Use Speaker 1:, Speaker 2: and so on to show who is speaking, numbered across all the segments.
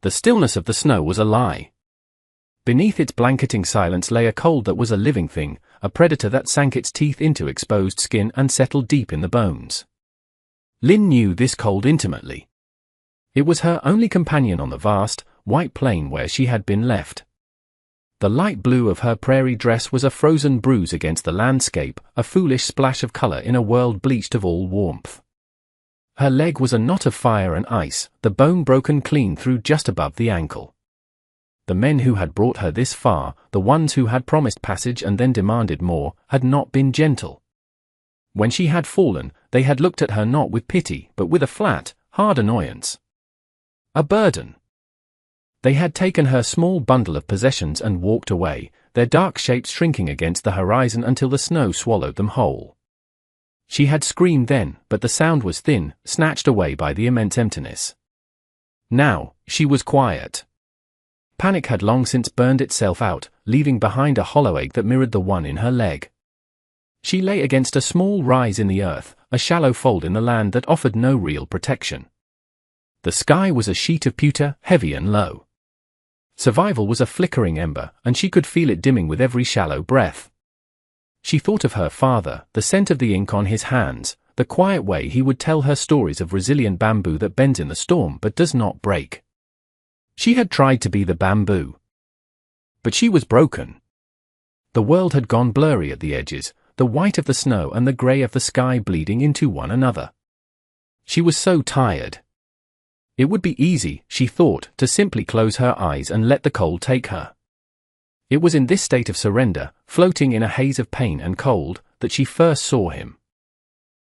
Speaker 1: The stillness of the snow was a lie. Beneath its blanketing silence lay a cold that was a living thing, a predator that sank its teeth into exposed skin and settled deep in the bones. Lynn knew this cold intimately. It was her only companion on the vast, white plain where she had been left. The light blue of her prairie dress was a frozen bruise against the landscape, a foolish splash of color in a world bleached of all warmth. Her leg was a knot of fire and ice, the bone broken clean through just above the ankle. The men who had brought her this far, the ones who had promised passage and then demanded more, had not been gentle. When she had fallen, they had looked at her not with pity, but with a flat, hard annoyance. A burden. They had taken her small bundle of possessions and walked away, their dark shapes shrinking against the horizon until the snow swallowed them whole. She had screamed then, but the sound was thin, snatched away by the immense emptiness. Now, she was quiet. Panic had long since burned itself out, leaving behind a hollow ache that mirrored the one in her leg. She lay against a small rise in the earth, a shallow fold in the land that offered no real protection. The sky was a sheet of pewter, heavy and low. Survival was a flickering ember, and she could feel it dimming with every shallow breath. She thought of her father, the scent of the ink on his hands, the quiet way he would tell her stories of resilient bamboo that bends in the storm but does not break. She had tried to be the bamboo. But she was broken. The world had gone blurry at the edges, the white of the snow and the grey of the sky bleeding into one another. She was so tired. It would be easy, she thought, to simply close her eyes and let the cold take her. It was in this state of surrender, floating in a haze of pain and cold, that she first saw him.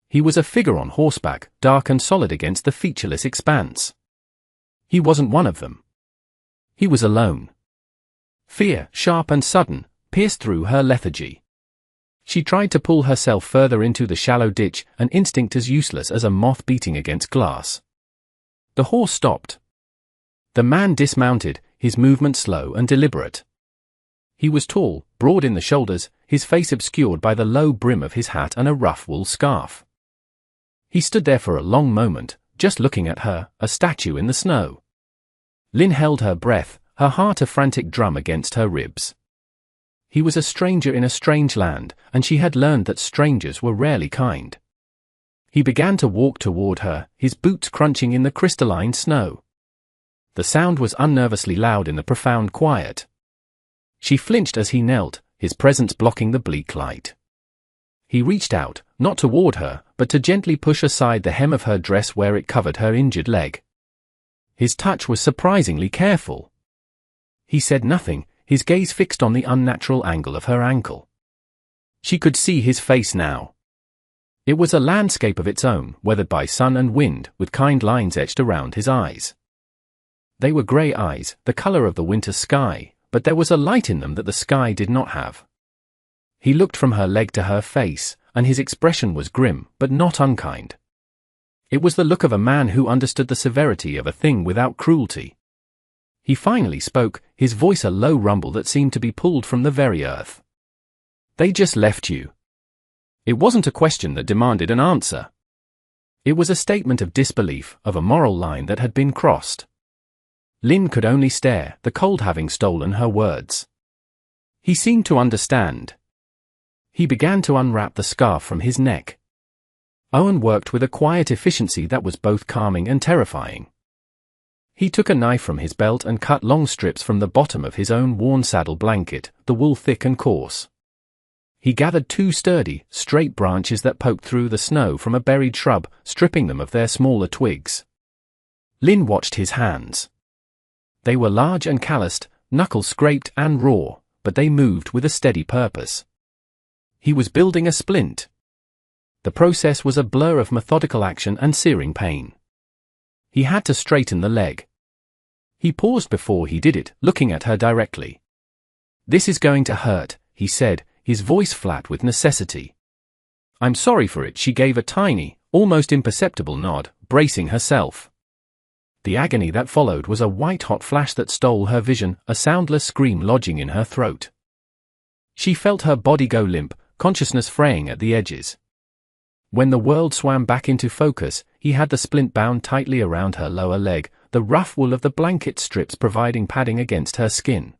Speaker 1: He was a figure on horseback, dark and solid against the featureless expanse. He wasn't one of them. He was alone. Fear, sharp and sudden, pierced through her lethargy. She tried to pull herself further into the shallow ditch, an instinct as useless as a moth beating against glass. The horse stopped. The man dismounted, his movement slow and deliberate. He was tall, broad in the shoulders, his face obscured by the low brim of his hat and a rough wool scarf. He stood there for a long moment, just looking at her, a statue in the snow. Lynn held her breath, her heart a frantic drum against her ribs. He was a stranger in a strange land, and she had learned that strangers were rarely kind. He began to walk toward her, his boots crunching in the crystalline snow. The sound was unnervously loud in the profound quiet. She flinched as he knelt, his presence blocking the bleak light. He reached out, not toward her, but to gently push aside the hem of her dress where it covered her injured leg. His touch was surprisingly careful. He said nothing, his gaze fixed on the unnatural angle of her ankle. She could see his face now. It was a landscape of its own, weathered by sun and wind, with kind lines etched around his eyes. They were grey eyes, the color of the winter sky, but there was a light in them that the sky did not have. He looked from her leg to her face, and his expression was grim, but not unkind. It was the look of a man who understood the severity of a thing without cruelty. He finally spoke, his voice a low rumble that seemed to be pulled from the very earth. "They just left you." It wasn't a question that demanded an answer. It was a statement of disbelief, of a moral line that had been crossed. Lynn could only stare, the cold having stolen her words. He seemed to understand. He began to unwrap the scarf from his neck. Owen worked with a quiet efficiency that was both calming and terrifying. He took a knife from his belt and cut long strips from the bottom of his own worn saddle blanket, the wool thick and coarse. He gathered 2 sturdy, straight branches that poked through the snow from a buried shrub, stripping them of their smaller twigs. Lynn watched his hands. They were large and calloused, knuckles scraped and raw, but they moved with a steady purpose. He was building a splint. The process was a blur of methodical action and searing pain. He had to straighten the leg. He paused before he did it, looking at her directly. "This is going to hurt," he said, his voice flat with necessity. "I'm sorry for it," she gave a tiny, almost imperceptible nod, bracing herself. The agony that followed was a white-hot flash that stole her vision, a soundless scream lodging in her throat. She felt her body go limp, consciousness fraying at the edges. When the world swam back into focus, he had the splint bound tightly around her lower leg, the rough wool of the blanket strips providing padding against her skin.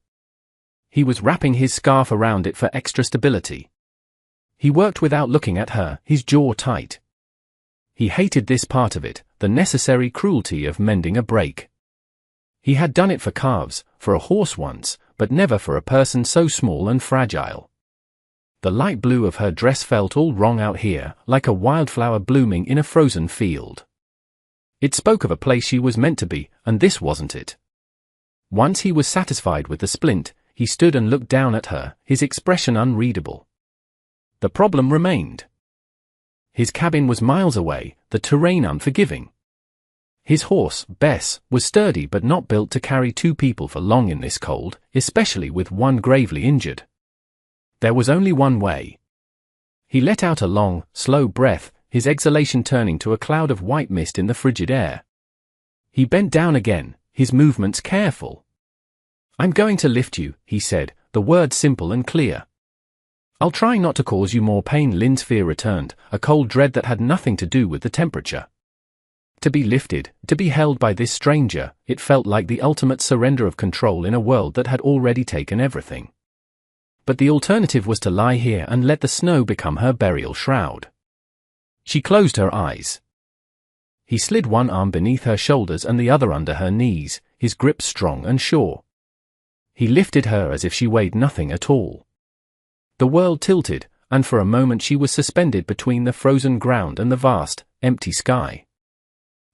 Speaker 1: He was wrapping his scarf around it for extra stability. He worked without looking at her, his jaw tight. He hated this part of it, the necessary cruelty of mending a break. He had done it for calves, for a horse once, but never for a person so small and fragile. The light blue of her dress felt all wrong out here, like a wildflower blooming in a frozen field. It spoke of a place she was meant to be, and this wasn't it. Once he was satisfied with the splint, he stood and looked down at her, his expression unreadable. The problem remained. His cabin was miles away, the terrain unforgiving. His horse, Bess, was sturdy but not built to carry two people for long in this cold, especially with one gravely injured. There was only one way. He let out a long, slow breath, his exhalation turning to a cloud of white mist in the frigid air. He bent down again, his movements careful. "I'm going to lift you," he said, the words simple and clear. "I'll try not to cause you more pain." Lynn's fear returned, a cold dread that had nothing to do with the temperature. To be lifted, to be held by this stranger, it felt like the ultimate surrender of control in a world that had already taken everything. But the alternative was to lie here and let the snow become her burial shroud. She closed her eyes. He slid one arm beneath her shoulders and the other under her knees, his grip strong and sure. He lifted her as if she weighed nothing at all. The world tilted, and for a moment she was suspended between the frozen ground and the vast, empty sky.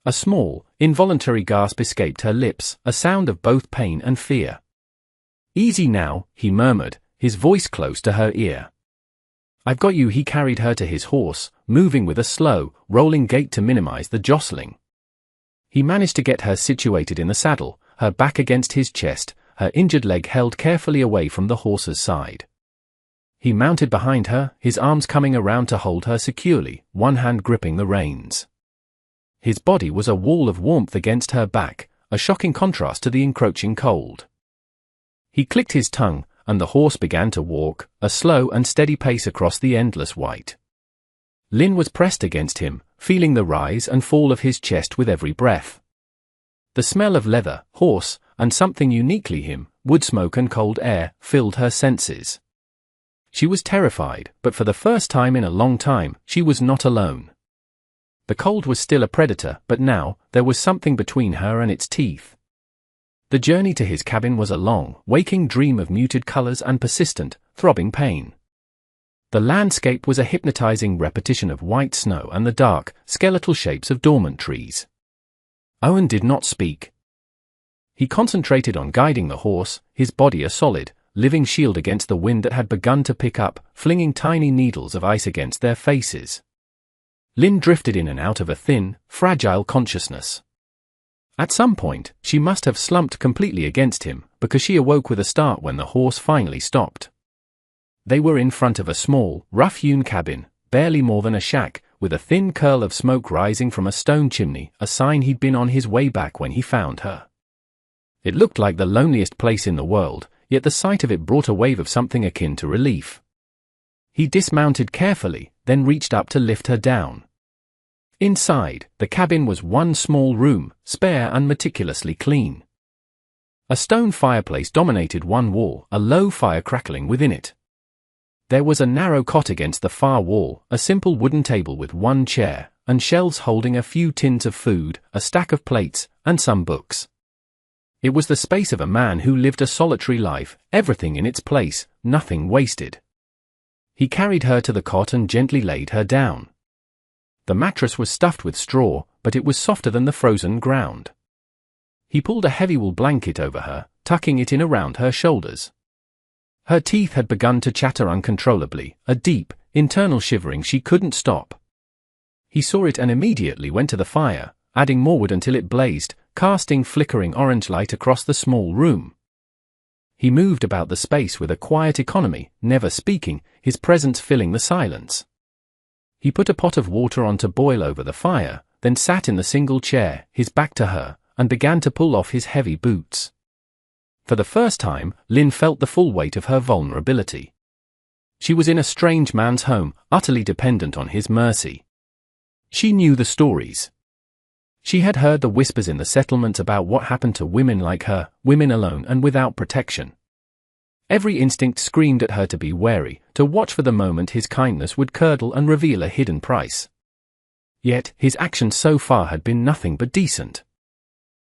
Speaker 1: A small, involuntary gasp escaped her lips, a sound of both pain and fear. "Easy now," he murmured, his voice close to her ear. "I've got you." He carried her to his horse, moving with a slow, rolling gait to minimize the jostling. He managed to get her situated in the saddle, her back against his chest, her injured leg held carefully away from the horse's side. He mounted behind her, his arms coming around to hold her securely, one hand gripping the reins. His body was a wall of warmth against her back, a shocking contrast to the encroaching cold. He clicked his tongue, and the horse began to walk, a slow and steady pace across the endless white. Lynn was pressed against him, feeling the rise and fall of his chest with every breath. The smell of leather, horse, and something uniquely him, wood smoke and cold air, filled her senses. She was terrified, but for the first time in a long time, she was not alone. The cold was still a predator, but now, there was something between her and its teeth. The journey to his cabin was a long, waking dream of muted colors and persistent, throbbing pain. The landscape was a hypnotizing repetition of white snow and the dark, skeletal shapes of dormant trees. Owen did not speak. He concentrated on guiding the horse, his body a solid, living shield against the wind that had begun to pick up, flinging tiny needles of ice against their faces. Lynn drifted in and out of a thin, fragile consciousness. At some point, she must have slumped completely against him, because she awoke with a start when the horse finally stopped. They were in front of a small, rough-hewn cabin, barely more than a shack, with a thin curl of smoke rising from a stone chimney, a sign he'd been on his way back when he found her. It looked like the loneliest place in the world, yet the sight of it brought a wave of something akin to relief. He dismounted carefully, then reached up to lift her down. Inside, the cabin was one small room, spare and meticulously clean. A stone fireplace dominated one wall, a low fire crackling within it. There was a narrow cot against the far wall, a simple wooden table with one chair, and shelves holding a few tins of food, a stack of plates, and some books. It was the space of a man who lived a solitary life, everything in its place, nothing wasted. He carried her to the cot and gently laid her down. The mattress was stuffed with straw, but it was softer than the frozen ground. He pulled a heavy wool blanket over her, tucking it in around her shoulders. Her teeth had begun to chatter uncontrollably, a deep, internal shivering she couldn't stop. He saw it and immediately went to the fire, adding more wood until it blazed, casting flickering orange light across the small room. He moved about the space with a quiet economy, never speaking, his presence filling the silence. He put a pot of water on to boil over the fire, then sat in the single chair, his back to her, and began to pull off his heavy boots. For the first time, Lynn felt the full weight of her vulnerability. She was in a strange man's home, utterly dependent on his mercy. She knew the stories. She had heard the whispers in the settlement about what happened to women like her, women alone and without protection. Every instinct screamed at her to be wary, to watch for the moment his kindness would curdle and reveal a hidden price. Yet, his actions so far had been nothing but decent.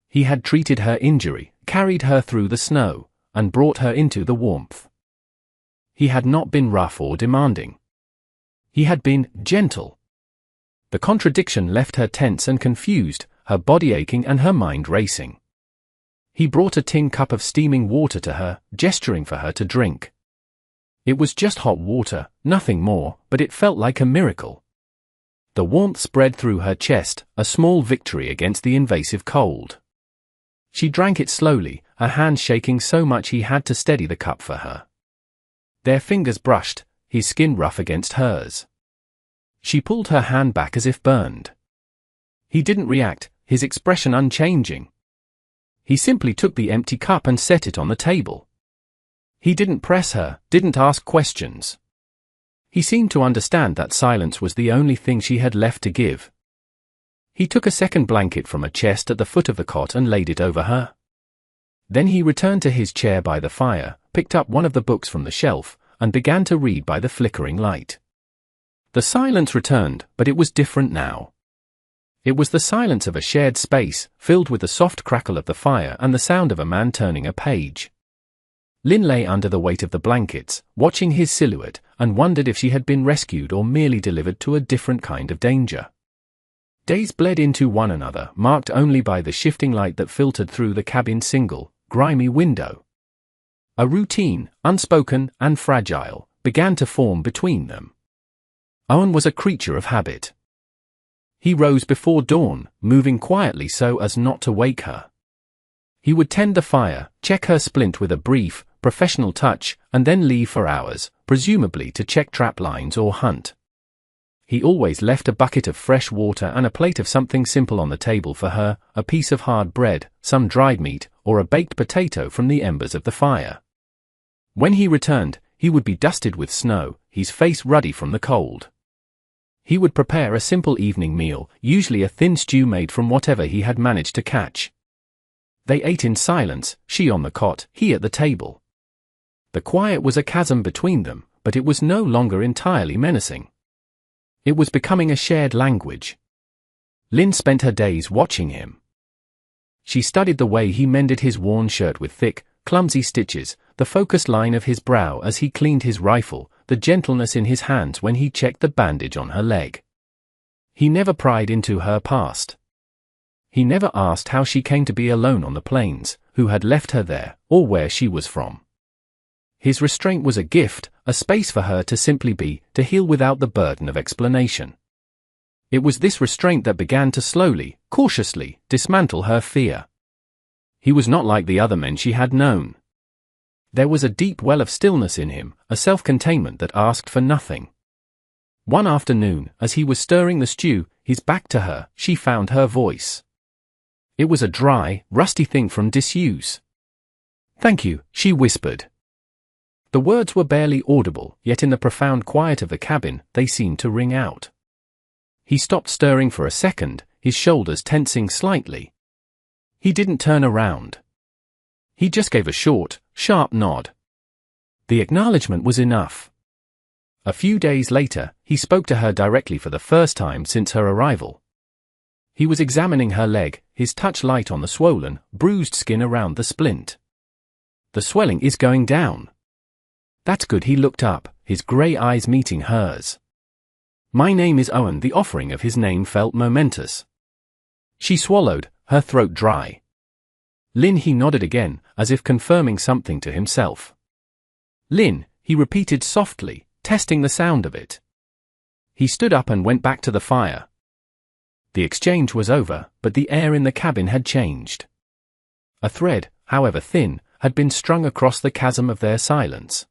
Speaker 1: He had treated her injury, carried her through the snow, and brought her into the warmth. He had not been rough or demanding. He had been gentle. The contradiction left her tense and confused, her body aching and her mind racing. He brought a tin cup of steaming water to her, gesturing for her to drink. It was just hot water, nothing more, but it felt like a miracle. The warmth spread through her chest, a small victory against the invasive cold. She drank it slowly, her hands shaking so much he had to steady the cup for her. Their fingers brushed, his skin rough against hers. She pulled her hand back as if burned. He didn't react, his expression unchanging. He simply took the empty cup and set it on the table. He didn't press her, didn't ask questions. He seemed to understand that silence was the only thing she had left to give. He took a second blanket from a chest at the foot of the cot and laid it over her. Then he returned to his chair by the fire, picked up one of the books from the shelf, and began to read by the flickering light. The silence returned, but it was different now. It was the silence of a shared space, filled with the soft crackle of the fire and the sound of a man turning a page. Lynn lay under the weight of the blankets, watching his silhouette, and wondered if she had been rescued or merely delivered to a different kind of danger. Days bled into one another, marked only by the shifting light that filtered through the cabin's single, grimy window. A routine, unspoken and fragile, began to form between them. Owen was a creature of habit. He rose before dawn, moving quietly so as not to wake her. He would tend the fire, check her splint with a brief, professional touch, and then leave for hours, presumably to check trap lines or hunt. He always left a bucket of fresh water and a plate of something simple on the table for her, a piece of hard bread, some dried meat, or a baked potato from the embers of the fire. When he returned, he would be dusted with snow, his face ruddy from the cold. He would prepare a simple evening meal, usually a thin stew made from whatever he had managed to catch. They ate in silence, she on the cot, he at the table. The quiet was a chasm between them, but it was no longer entirely menacing. It was becoming a shared language. Lynn spent her days watching him. She studied the way he mended his worn shirt with thick, clumsy stitches, the focused line of his brow as he cleaned his rifle, the gentleness in his hands when he checked the bandage on her leg. He never pried into her past. He never asked how she came to be alone on the plains, who had left her there, or where she was from. His restraint was a gift, a space for her to simply be, to heal without the burden of explanation. It was this restraint that began to slowly, cautiously, dismantle her fear. He was not like the other men she had known. There was a deep well of stillness in him, a self-containment that asked for nothing. One afternoon, as he was stirring the stew, his back to her, she found her voice. It was a dry, rusty thing from disuse. "Thank you," she whispered. The words were barely audible, yet in the profound quiet of the cabin, they seemed to ring out. He stopped stirring for a second, his shoulders tensing slightly. He didn't turn around. He just gave a short, sharp nod. The acknowledgement was enough. A few days later, he spoke to her directly for the first time since her arrival. He was examining her leg, his touch light on the swollen, bruised skin around the splint. "The swelling is going down." "That's good." He looked up, his grey eyes meeting hers. "My name is Owen." The offering of his name felt momentous. She swallowed, her throat dry. "Lynn," he nodded again, as if confirming something to himself. "Lynn," he repeated softly, testing the sound of it. He stood up and went back to the fire. The exchange was over, but the air in the cabin had changed. A thread, however thin, had been strung across the chasm of their silence.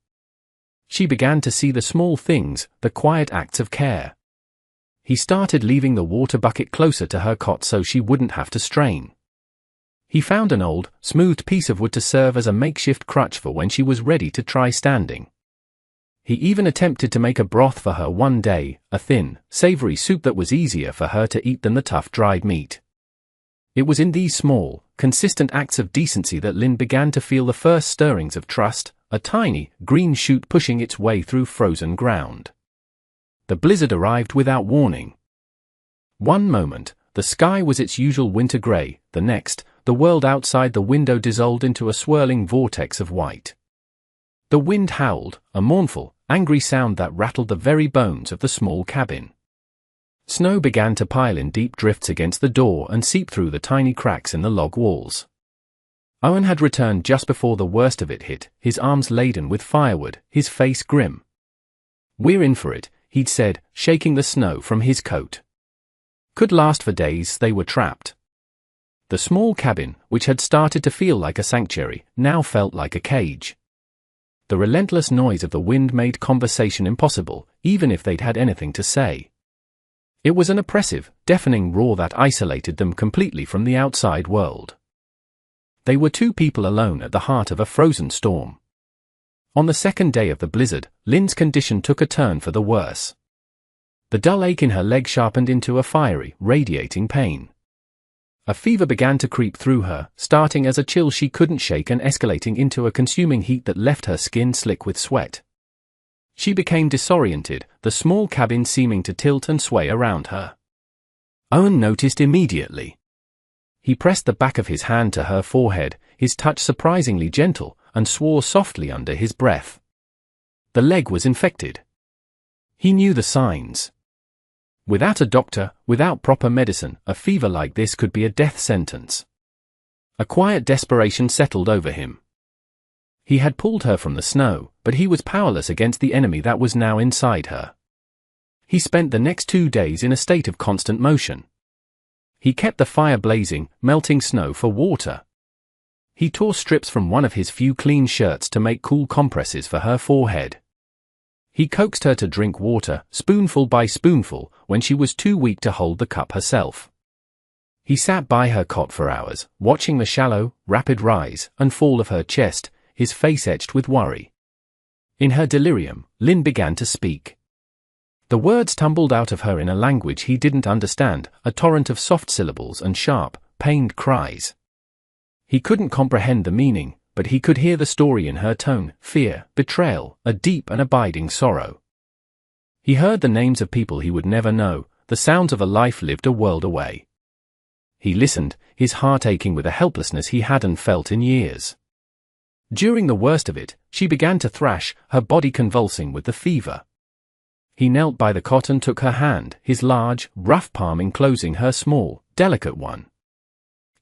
Speaker 1: She began to see the small things, the quiet acts of care. He started leaving the water bucket closer to her cot so she wouldn't have to strain. He found an old, smoothed piece of wood to serve as a makeshift crutch for when she was ready to try standing. He even attempted to make a broth for her one day, a thin, savory soup that was easier for her to eat than the tough dried meat. It was in these small, consistent acts of decency that Lynn began to feel the first stirrings of trust, a tiny, green shoot pushing its way through frozen ground. The blizzard arrived without warning. One moment, the sky was its usual winter grey, the next, the world outside the window dissolved into a swirling vortex of white. The wind howled, a mournful, angry sound that rattled the very bones of the small cabin. Snow began to pile in deep drifts against the door and seep through the tiny cracks in the log walls. Owen had returned just before the worst of it hit, his arms laden with firewood, his face grim. "We're in for it," he'd said, shaking the snow from his coat. Could last for days. They were trapped. The small cabin, which had started to feel like a sanctuary, now felt like a cage. The relentless noise of the wind made conversation impossible, even if they'd had anything to say. It was an oppressive, deafening roar that isolated them completely from the outside world. They were two people alone at the heart of a frozen storm. On the second day of the blizzard, Lynn's condition took a turn for the worse. The dull ache in her leg sharpened into a fiery, radiating pain. A fever began to creep through her, starting as a chill she couldn't shake and escalating into a consuming heat that left her skin slick with sweat. She became disoriented, the small cabin seeming to tilt and sway around her. Owen noticed immediately. He pressed the back of his hand to her forehead, his touch surprisingly gentle, and swore softly under his breath. The leg was infected. He knew the signs. Without a doctor, without proper medicine, a fever like this could be a death sentence. A quiet desperation settled over him. He had pulled her from the snow, but he was powerless against the enemy that was now inside her. He spent the next 2 days in a state of constant motion. He kept the fire blazing, melting snow for water. He tore strips from one of his few clean shirts to make cool compresses for her forehead. He coaxed her to drink water, spoonful by spoonful, when she was too weak to hold the cup herself. He sat by her cot for hours, watching the shallow, rapid rise and fall of her chest, his face etched with worry. In her delirium, Lynn began to speak. The words tumbled out of her in a language he didn't understand, a torrent of soft syllables and sharp, pained cries. He couldn't comprehend the meaning, but he could hear the story in her tone: fear, betrayal, a deep and abiding sorrow. He heard the names of people he would never know, the sounds of a life lived a world away. He listened, his heart aching with a helplessness he hadn't felt in years. During the worst of it, she began to thrash, her body convulsing with the fever. He knelt by the cot and took her hand, his large, rough palm enclosing her small, delicate one.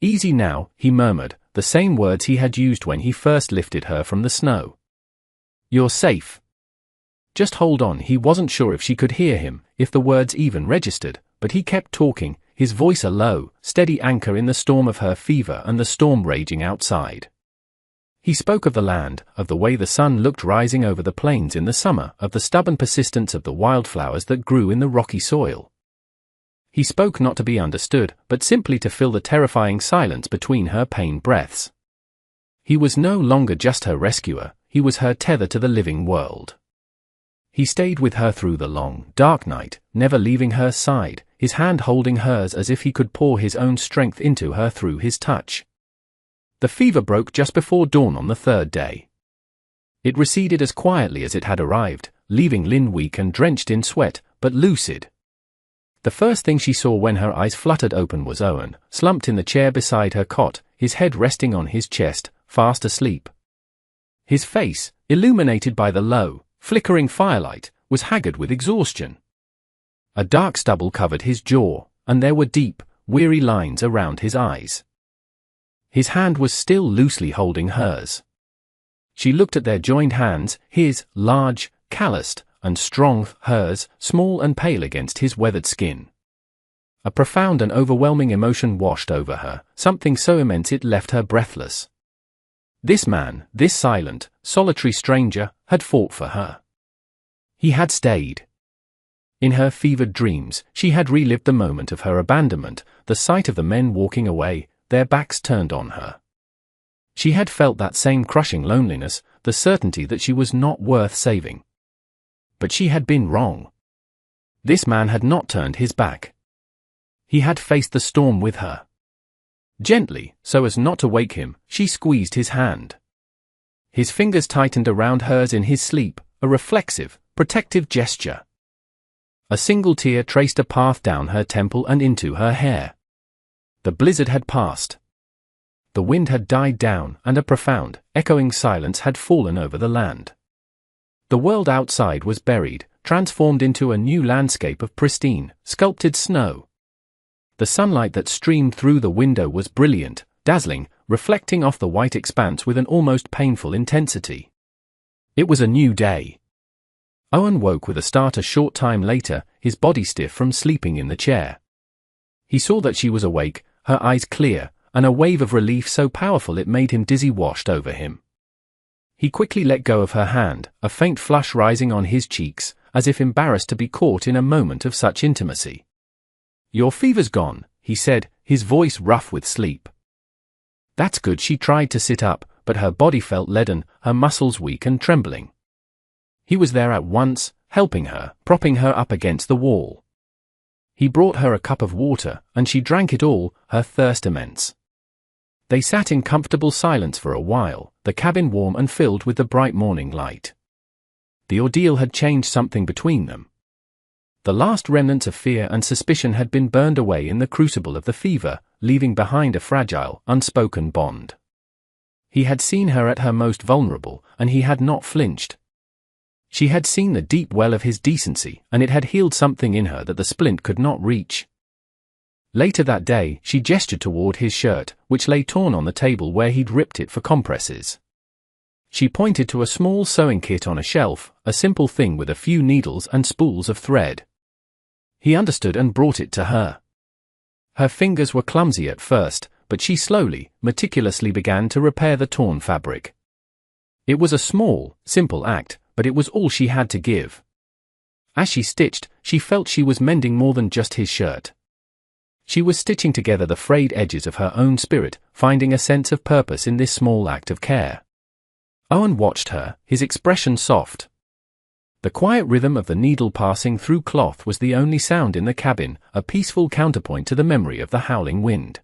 Speaker 1: "Easy now," he murmured, the same words he had used when he first lifted her from the snow. "You're safe. Just hold on." He wasn't sure if she could hear him, if the words even registered, but he kept talking, his voice a low, steady anchor in the storm of her fever and the storm raging outside. He spoke of the land, of the way the sun looked rising over the plains in the summer, of the stubborn persistence of the wildflowers that grew in the rocky soil. He spoke not to be understood, but simply to fill the terrifying silence between her pained breaths. He was no longer just her rescuer, he was her tether to the living world. He stayed with her through the long, dark night, never leaving her side, his hand holding hers as if he could pour his own strength into her through his touch. The fever broke just before dawn on the third day. It receded as quietly as it had arrived, leaving Lynn weak and drenched in sweat, but lucid. The first thing she saw when her eyes fluttered open was Owen, slumped in the chair beside her cot, his head resting on his chest, fast asleep. His face, illuminated by the low, flickering firelight, was haggard with exhaustion. A dark stubble covered his jaw, and there were deep, weary lines around his eyes. His hand was still loosely holding hers. She looked at their joined hands, his, large, calloused, and strong, hers, small and pale against his weathered skin. A profound and overwhelming emotion washed over her, something so immense it left her breathless. This man, this silent, solitary stranger, had fought for her. He had stayed. In her fevered dreams, she had relived the moment of her abandonment, the sight of the men walking away, their backs turned on her. She had felt that same crushing loneliness, the certainty that she was not worth saving. But she had been wrong. This man had not turned his back. He had faced the storm with her. Gently, so as not to wake him, she squeezed his hand. His fingers tightened around hers in his sleep, a reflexive, protective gesture. A single tear traced a path down her temple and into her hair. The blizzard had passed. The wind had died down, and a profound, echoing silence had fallen over the land. The world outside was buried, transformed into a new landscape of pristine, sculpted snow. The sunlight that streamed through the window was brilliant, dazzling, reflecting off the white expanse with an almost painful intensity. It was a new day. Owen woke with a start a short time later, his body stiff from sleeping in the chair. He saw that she was awake, her eyes clear, and a wave of relief so powerful it made him dizzy washed over him. He quickly let go of her hand, a faint flush rising on his cheeks, as if embarrassed to be caught in a moment of such intimacy. "Your fever's gone," he said, his voice rough with sleep. "That's good." She tried to sit up, but her body felt leaden, her muscles weak and trembling. He was there at once, helping her, propping her up against the wall. He brought her a cup of water, and she drank it all, her thirst immense. They sat in comfortable silence for a while, the cabin warm and filled with the bright morning light. The ordeal had changed something between them. The last remnants of fear and suspicion had been burned away in the crucible of the fever, leaving behind a fragile, unspoken bond. He had seen her at her most vulnerable, and he had not flinched. She had seen the deep well of his decency, and it had healed something in her that the splint could not reach. Later that day, she gestured toward his shirt, which lay torn on the table where he'd ripped it for compresses. She pointed to a small sewing kit on a shelf, a simple thing with a few needles and spools of thread. He understood and brought it to her. Her fingers were clumsy at first, but she slowly, meticulously began to repair the torn fabric. It was a small, simple act, but it was all she had to give. As she stitched, she felt she was mending more than just his shirt. She was stitching together the frayed edges of her own spirit, finding a sense of purpose in this small act of care. Owen watched her, his expression soft. The quiet rhythm of the needle passing through cloth was the only sound in the cabin, a peaceful counterpoint to the memory of the howling wind.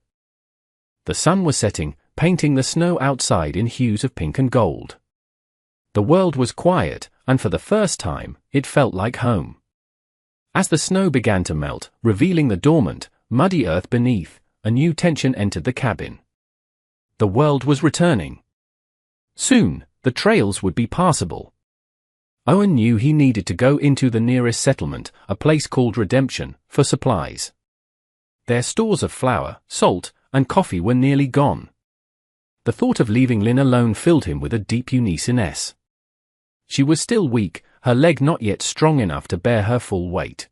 Speaker 1: The sun was setting, painting the snow outside in hues of pink and gold. The world was quiet, and for the first time, it felt like home. As the snow began to melt, revealing the dormant, muddy earth beneath, a new tension entered the cabin. The world was returning. Soon, the trails would be passable. Owen knew he needed to go into the nearest settlement, a place called Redemption, for supplies. Their stores of flour, salt, and coffee were nearly gone. The thought of leaving Lynn alone filled him with a deep uneasiness. She was still weak, her leg not yet strong enough to bear her full weight.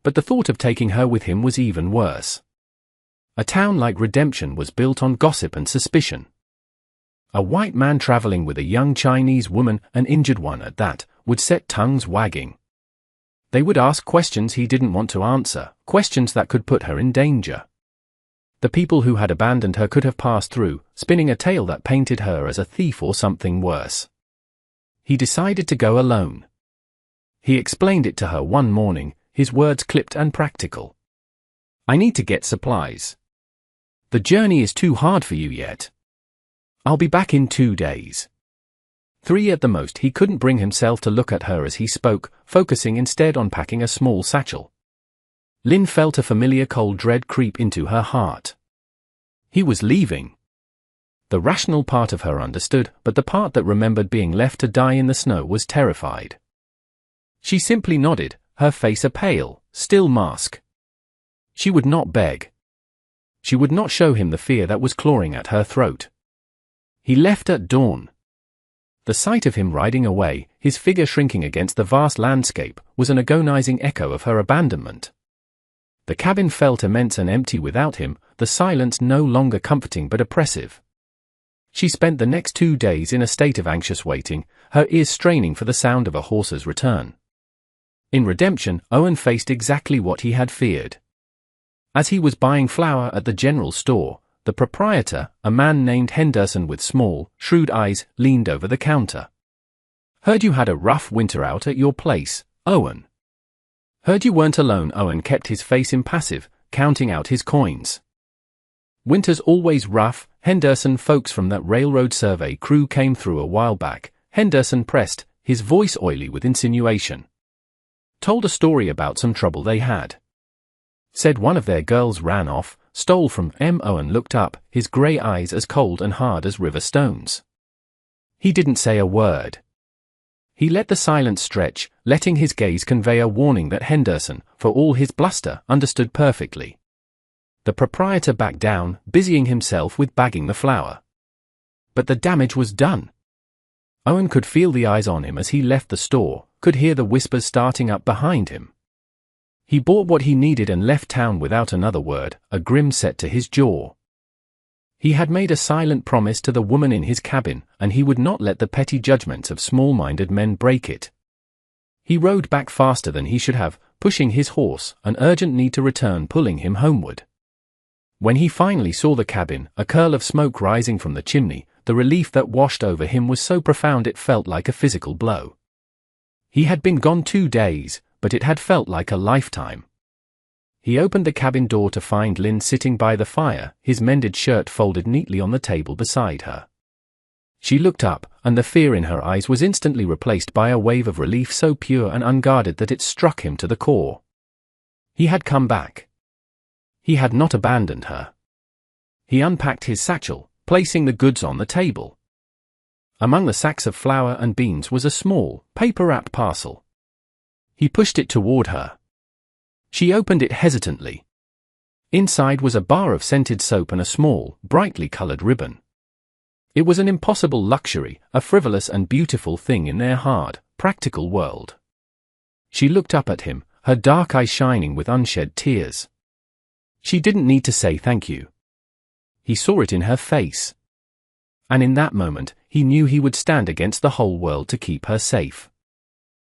Speaker 1: But the thought of taking her with him was even worse. A town like Redemption was built on gossip and suspicion. A white man traveling with a young Chinese woman, an injured one at that, would set tongues wagging. They would ask questions he didn't want to answer, questions that could put her in danger. The people who had abandoned her could have passed through, spinning a tale that painted her as a thief or something worse. He decided to go alone. He explained it to her one morning, his words clipped and practical. "I need to get supplies. The journey is too hard for you yet. I'll be back in 2 days. 3 at the most." He couldn't bring himself to look at her as he spoke, focusing instead on packing a small satchel. Lynn felt a familiar cold dread creep into her heart. He was leaving. The rational part of her understood, but the part that remembered being left to die in the snow was terrified. She simply nodded, her face a pale, still mask. She would not beg. She would not show him the fear that was clawing at her throat. He left at dawn. The sight of him riding away, his figure shrinking against the vast landscape, was an agonizing echo of her abandonment. The cabin felt immense and empty without him, the silence no longer comforting but oppressive. She spent the next 2 days in a state of anxious waiting, her ears straining for the sound of a horse's return. In Redemption, Owen faced exactly what he had feared. As he was buying flour at the general store, the proprietor, a man named Henderson with small, shrewd eyes, leaned over the counter. "Heard you had a rough winter out at your place, Owen." "Heard you weren't alone." Owen kept his face impassive, counting out his coins. Winter's always rough. Henderson, folks from that railroad survey crew came through a while back. Henderson pressed, his voice oily with insinuation. Told a story about some trouble they had. Said one of their girls ran off, stole from Owen looked up, his grey eyes as cold and hard as river stones. He didn't say a word. He let the silence stretch, letting his gaze convey a warning that Henderson, for all his bluster, understood perfectly. The proprietor backed down, busying himself with bagging the flour. But the damage was done. Owen could feel the eyes on him as he left the store, could hear the whispers starting up behind him. He bought what he needed and left town without another word, a grim set to his jaw. He had made a silent promise to the woman in his cabin, and he would not let the petty judgments of small-minded men break it. He rode back faster than he should have, pushing his horse, an urgent need to return pulling him homeward. When he finally saw the cabin, a curl of smoke rising from the chimney, the relief that washed over him was so profound it felt like a physical blow. He had been gone 2 days, but it had felt like a lifetime. He opened the cabin door to find Lynn sitting by the fire, his mended shirt folded neatly on the table beside her. She looked up, and the fear in her eyes was instantly replaced by a wave of relief so pure and unguarded that it struck him to the core. He had come back. He had not abandoned her. He unpacked his satchel, placing the goods on the table. Among the sacks of flour and beans was a small, paper-wrapped parcel. He pushed it toward her. She opened it hesitantly. Inside was a bar of scented soap and a small, brightly colored ribbon. It was an impossible luxury, a frivolous and beautiful thing in their hard, practical world. She looked up at him, her dark eyes shining with unshed tears. She didn't need to say thank you. He saw it in her face. And in that moment, he knew he would stand against the whole world to keep her safe.